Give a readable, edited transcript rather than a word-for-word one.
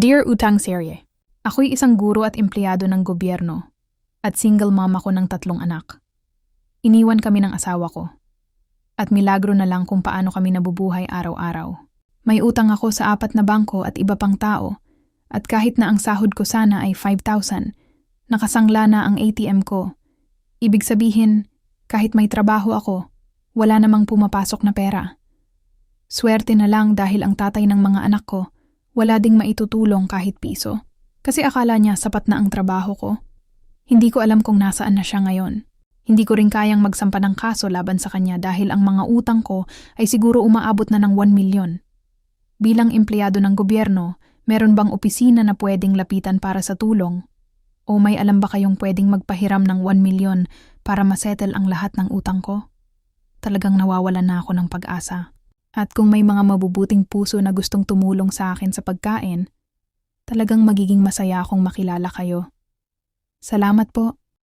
Dear Utang Serye, ako'y isang guro at empleyado ng gobyerno at single mom ako ng 3 anak. Iniwan kami ng asawa ko at milagro na lang kung paano kami nabubuhay araw-araw. May utang ako sa 4 na bangko at iba pang tao at kahit na ang sahod ko sana ay 5,000, nakasangla na ang ATM ko. Ibig sabihin, kahit may trabaho ako, wala namang pumapasok na pera. Swerte na lang dahil ang tatay ng mga anak ko wala ding maitutulong kahit piso. Kasi akala niya sapat na ang trabaho ko. Hindi ko alam kung nasaan na siya ngayon. Hindi ko rin kayang magsampa ng kaso laban sa kanya dahil ang mga utang ko ay siguro umaabot na ng 1 milyon. Bilang empleyado ng gobyerno, meron bang opisina na pwedeng lapitan para sa tulong? O may alam ba kayong pwedeng magpahiram ng 1 milyon para masettle ang lahat ng utang ko? Talagang nawawalan na ako ng pag-asa. At kung may mga mabubuting puso na gustong tumulong sa akin sa pagkain, talagang magiging masaya akong makilala kayo. Salamat po.